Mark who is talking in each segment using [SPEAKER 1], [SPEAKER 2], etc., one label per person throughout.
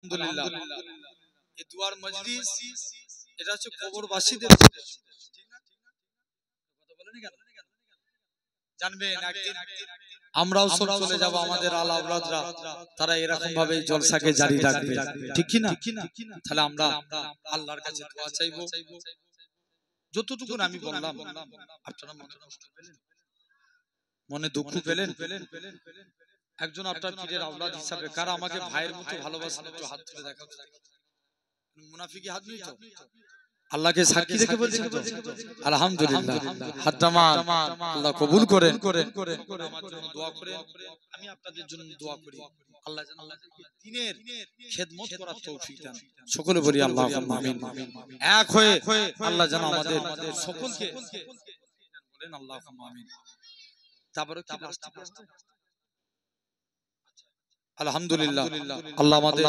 [SPEAKER 1] আলহামদুলিল্লাহ এই দুয়ার মজলিস এটা হচ্ছে কবরবাসীদের উদ্দেশ্য, ঠিক না? কথা বলেন কেন? জানবেন একদিন আমরাও সব চলে যাব, আমাদের আল আওলাদরা তারা এরকম ভাবে জলসাকে জারি রাখবে, ঠিক কি না? তাহলে আমরা আল্লাহর কাছে দোয়া চাইবো। যতটুকু আমি বললাম আপনারা মনে কষ্ট পেলেন, মনে দুঃখ পেলেন? একজন আপনার পীরের আওলাদ হিসাবে কারা আমাকে ভাইয়ের মতো ভালোবাসেন একটু হাত তুলে দেখাও। মুনাফিকি হাত নেই তো? আল্লাহকে সাক্ষী রেখে বলছেন তো আলহামদুলিল্লাহ। হাত নামান, আল্লাহ কবুল করেন। আমার জন্য দোয়া করেন, আমি আপনাদের জন্য দোয়া করি। আল্লাহ যেন আমাদেরকে দ্বীনের খেদমত করার তৌফিক দেন। সকলে বলি আল্লাহুম্মা আমিন। এক হয়ে আল্লাহ যেন আমাদের সকলকে বলেন আল্লাহুম্মা আমিন। তারপরে কি আলহামদুলিল্লাহ, আল্লাহ আমাদের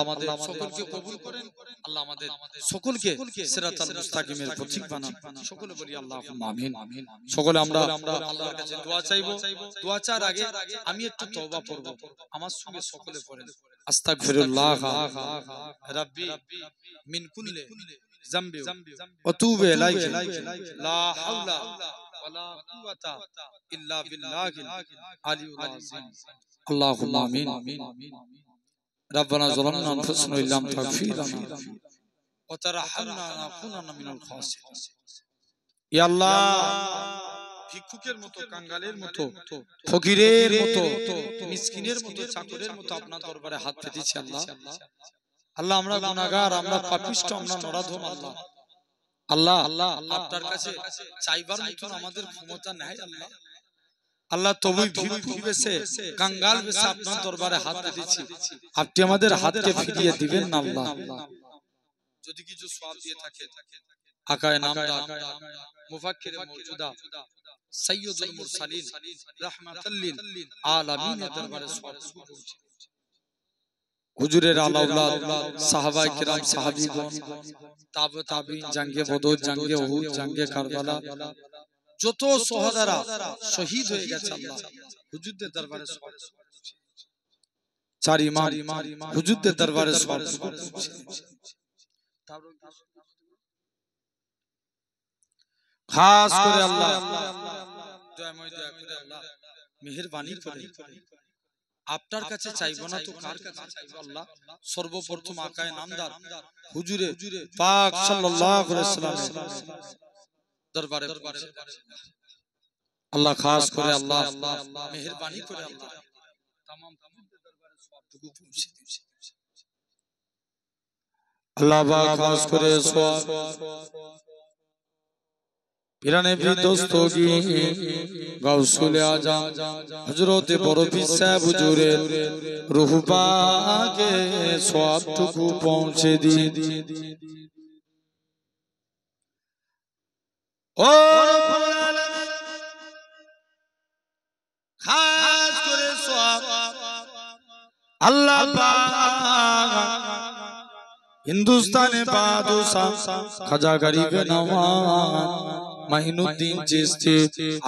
[SPEAKER 1] সকলকে কবুল করেন, আল্লাহ আমাদের সকলকে সিরাতাল মুস্তাকিমের পথিক বানান। সকলে বলি আল্লাহুম্মা আমিন। সকলে আমরা আল্লাহর কাছে দোয়া চাইবো। দোয়া চাওয়ার আগে আমি একটু তওবা পড়ব, আমার সঙ্গে সকলে পড়েন আস্তাগফিরুল্লাহ রাব্বি মিন কুল্লি যামবি ওয়া তুবু ইলাইহি লা হাওলা ওয়ালা কুওয়াতা ইল্লা বিল্লাহিল আলিয়্যিল আযীম। اللهم آمين ربنا ظلمنا أنفسنا وإن لم تغفر لنا وترحمنا لنكونن من الخاسرين। ইয়া আল্লাহ, ভিক্ষুকের মতো, কাঙ্গালের মতো, ফকিরের মতো, মিসকিনের মতো, চাকরের মতো আপনার দরবারে হাত পেতেছি আল্লাহ। আল্লাহ আমরা গুনাহগার, আমরা পাপিষ্ঠ, আমরা নরাধম। আল্লাহ আল্লাহ আল্লাহ আপনার কাছে চাইবার মতো আমাদের ক্ষমতা নাই আল্লাহ। আল্লাহ তবুই ভিক্ষুক বেশে, কাঙ্গাল বেশে আপনার দরবারে হাত পেতেছি, আপনি আমাদের হাতকে ফিরিয়ে দিবেন না আল্লাহ। যদি কিছু সওয়াব দিয়ে থাকে আকায়ে নামদার মুফাক্কিরে মওজুদা সাইয়্যিদুল মুরসালিন রাহমাতাল লিল আলামিনের দরবারে সওয়াব পৌঁছে হুজুরের আল আওলাদ সাহাবায়ে কেরাম, সাহাবীগণ, তাবে তাবিঈন, জাঙ্গে বদর, জাঙ্গে উহুদ, জাঙ্গে কারবালা, যত শহীদরা শহীদ হয়ে গেছে আল্লাহ হুজুরদের দরবারে সওয়াব পৌঁছে। চার ইমাম হুজুরদের দরবারে সওয়াব পৌঁছে। খাস করে আল্লাহ দয়াময়, দয়া করে আল্লাহ মেহেরবানি করে আপনার কাছে চাইবো না তো কার কাছে চাইবো আল্লাহ? সর্বপ্রথম আকায়ে নামদার হুজুরে পাক সাল্লাল্লাহু আলাইহি ওয়াসাল্লামের দরবারে আল্লাহ খাস করে আল্লাহ মেহেরবানি করে আল্লাহ तमाम দরবারে সওয়াবটুকু পৌঁছে দিয়েছে আল্লাহ। পাক খাস করে সওয়াব পিরানে ভি দোস্তগি গাউসুল আজম হযরত বড় পীর সাহেব হুজুরের রূহ পাকে সওয়াবটুকু পৌঁছে দিন। ও রব্বুল আলামিন, খাস করে সওয়াব আল্লাহ পাক হিন্দুস্তানে বাদশা খাজা গরিবে নওয়াজ মাইনুদ্দিন চিশতি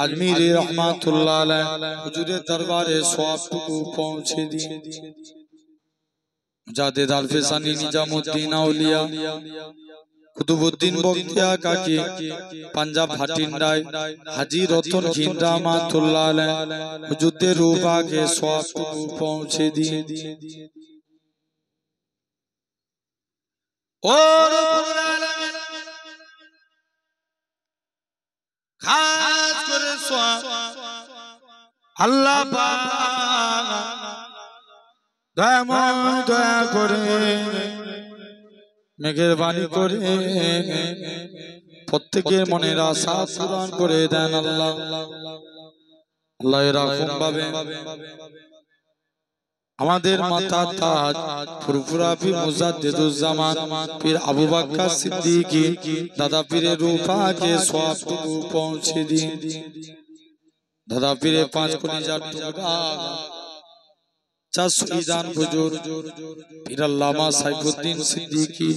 [SPEAKER 1] আজমিরি রহমাতুল্লাহ আলাইহি হুজুরের দরবারে সওয়াবটুকু পৌঁছে দিন। মুজাদ্দিদ আল-ফিসানি নিজামউদ্দিন আউলিয়া কুতুবউদ্দিন বখতিয়া কাকি পাঞ্জাব ভাটিন্ডায় হাজী রতন ঘিন রহমাতুল্লাহ আলাইহি হুজুরদের রূহ পাকে সওয়াবটুকু পৌঁছে দিন। ও রব্বুল আলামিন, খাস করে সওয়াব আল্লাহ পাক দয়াময়, দয়া করে মেহেরবানি করে প্রত্যেকের মনের আশা পূরণ করে দেন আল্লাহ। আল্লাহ এরকম ভাবে আমাদের মাতা তাজ ফুরফুরা পীর মুজাদ্দিদুজ্জামান পীর আবু বকর সিদ্দিকী দাদা পীরের রূহ পাকে সওয়াবটুকু পৌঁছে দিন। দাদা পীরের 5 কলিজার টুকরা চার শহীদান হুজুর পীর আল্লামা সাইফুদ্দিন সিদ্দিকী,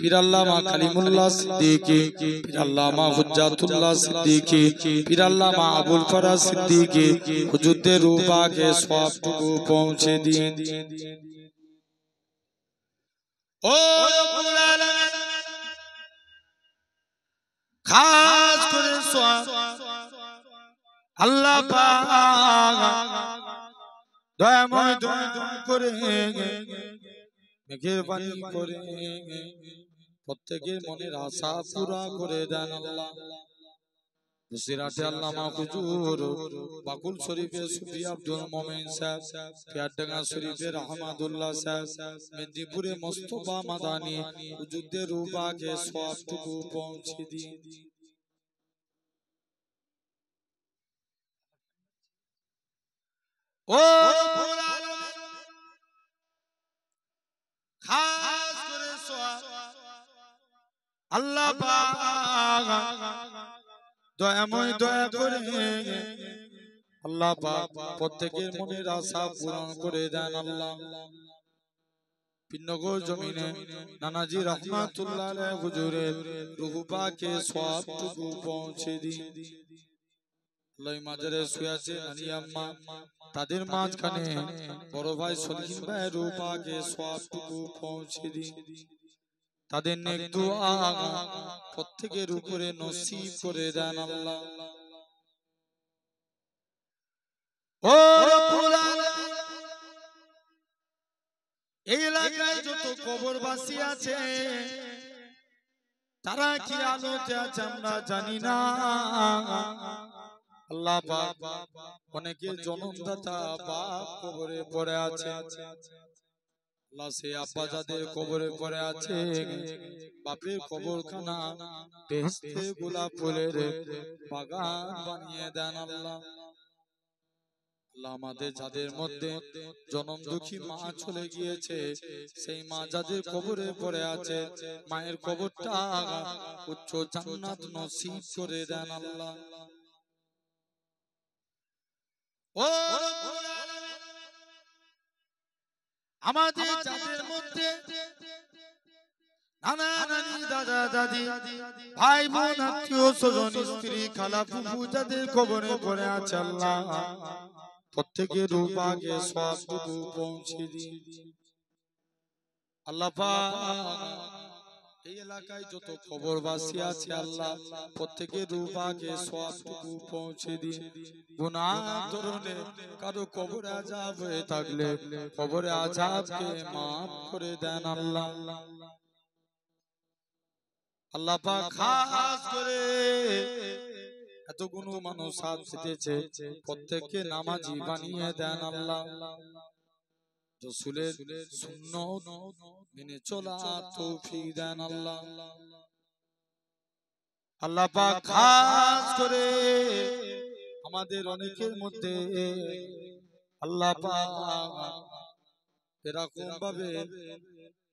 [SPEAKER 1] পীর আল্লামা কালিমুল্লাহ সিদ্দিকী, পীর আল্লামা হুজ্জাতুল্লাহ সিদ্দিকী, পীর আল্লামা আবুল ফরাজ সিদ্দিকী হুজুরদের রূহ পাকে সওয়াবটুকু পৌঁছে দিন। ও রব্বুল আলামিন খাস করে আল্লাহ পাক দয়াময় দয়া করে মেহেরবানি করে প্রত্যেকের মনের আশা পুরা করে দেন আল্লাহ। বসিরহাটে আল্লামা হুজুর বাকুল শরীফের সুফি আব্দুল মোমেন সাহেব, পিয়ারডাঙ্গা শরীফের আহমদুল্লাহ সাহেব, মেদিনীপুরে মোস্তফা মাদানী হুজুরদের রূপাকে সবটুকু পৌঁছে দিন। ও খাস করে আল্লাহ পাক দয়াময় দয়া করে আল্লাহ পাক প্রত্যেকের মনের আশা পূরণ করে দেন আল্লাহ। পিন্নগর জমিনে নানাজি রহমাতুল্লাহ আলাইহি হুজুরের রূহ পাকে সবটুকু পৌঁছে দিন। আল্লাহ মাজারে শুয়ে আছে নানি আম্মা, তাদের মাঝখানে বড় ভাই সলিম ভাই রূহ পাকে সবটুকু পৌঁছে দিন। তাদের নেক দুআ প্রত্যেকের উপরে নসিব করে দেন আল্লাহ। ও রব্বুল আলামিন এই এলাকায় যত কবরবাসী আছে তারা কি আলোতে আছে আমরা জানি না। আল্লাহ পাক অনেকের জন্মদাতা বাপ কবরে পড়ে আছে, আল্লাহ সে আব্বা যাদের কবরে পড়ে আছে বাপের কবরখানা বেহেশতে গোলাপ ফুলের বাগান বানিয়ে দেন আল্লাহ। আল্লাহ আমাদের যাদের মধ্যে জনম দুঃখী মা চলে গিয়েছে সেই মা যাদের কবরে পড়ে আছে মায়ের কবরটা উচ্চ জান্নাত নসিব করে দেন আল্লাহ। ও আমাদের যাদের মধ্যে নানা নানি দাদা দাদি ভাই বোন আত্মীয় স্বজন স্ত্রী খালা ফুফু যাদের কবরে পড়ে আছে আল্লাহ প্রত্যেকের রূপাকে সবটুকু পৌঁছে দিন আল্লাহ পাক। এই এলাকায় যত কবরবাসী আছে আল্লাহ প্রত্যেকের রূপাকে সবটুকু পৌঁছে দিন। গুনাহ ধরনে কারো কবরে আযাব হয়ে থাকলে কবরে আযাবকে maaf করে দেন আল্লাহ। আল্লাহ পাক খাস করে এতগুলো মানুষ সাথ দিতেছে প্রত্যেককে নামাজি বানিয়ে দেন আল্লাহ। রাসূলের সুন্নাত মেনে চলার তৌফিক দেন আল্লাহ। আল্লাহ পাক খাস করে আমাদের অনেকের মধ্যে আল্লাহ পাক এরকম ভাবে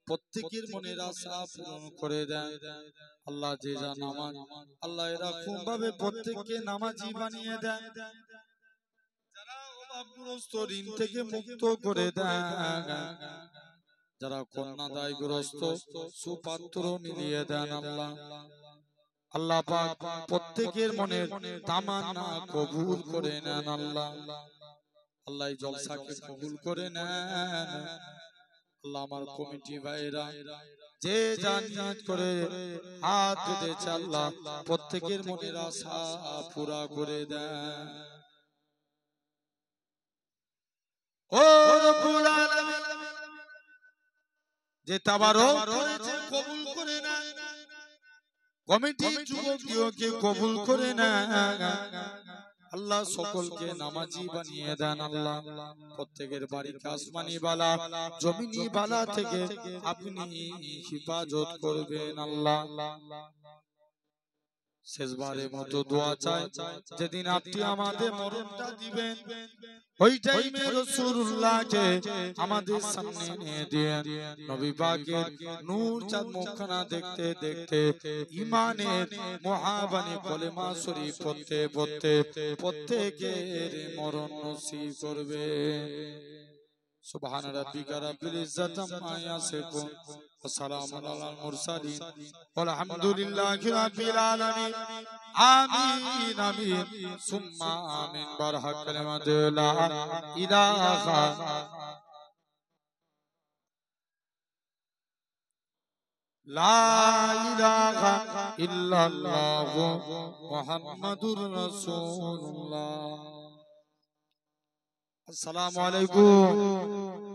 [SPEAKER 1] প্রত্যেকের মনের আশা পূরণ করে দেন আল্লাহ। যে যা নামাজ আল্লাহ এরকম ভাবে প্রত্যেককে নামাজি বানিয়ে দেন, যারা অভাবগ্রস্ত ঋণ থেকে মুক্ত করে দেন, যারা কন্যাদায়গ্রস্ত সুপাত্র মিলিয়ে দেন আল্লাহ। আল্লাহ পাক প্রত্যেকের মনের তামান্না কবুল করে নেন আল্লাহ। আল্লাহ এই জলসাকে কবুল করে নেন আল্লাহ। আমার কমিটি ভাইরা যে জান্নাত করে হাত পেতেছে আল্লাহ প্রত্যেকের মনের আশা পুরা করে দেন। ও রব্বুল আলামিন যে তাবারক করেছে কবুল করে নেন, কমিটি যুবককে কবুল করে নেন আল্লাহ। সকলকে নামাজি বানিয়ে দেন আল্লাহ। প্রত্যেকের বাড়িতে আসমানি বালা জমিনি বালা থেকে আপনি হিফাজত করবেন আল্লাহ। শেষবারের মতো দোয়া চাই, যেদিন আপনি আমাদের মরণটা দিবেন ওই টাইমে রাসূলুল্লাহকে আমাদের সামনে নিয়ে দিয়েন। নবী পাকের নূর চাঁদ মুখখানা দেখতে দেখতে ঈমানের মুহাবানি কলেমা শরীফ পড়তে পড়তে প্রত্যেকের মরণ নসিব করবে। সুবহান রাব্বিকা রাব্বিল ইজ্জাতি আম্মা ইয়াসিফুন ওয়া সালামুন আলাল মুরসালিন ওয়ালহামদুলিল্লাহি রাব্বিল আলামিন। আমিন আমিন সুম্মা আমিন। বারহাক কালিমাতু লা ইলাহা লা ইলাহা ইল্লাল্লাহ মুহাম্মাদুর রাসূলুল্লাহ। আসসালামু আলাইকুম।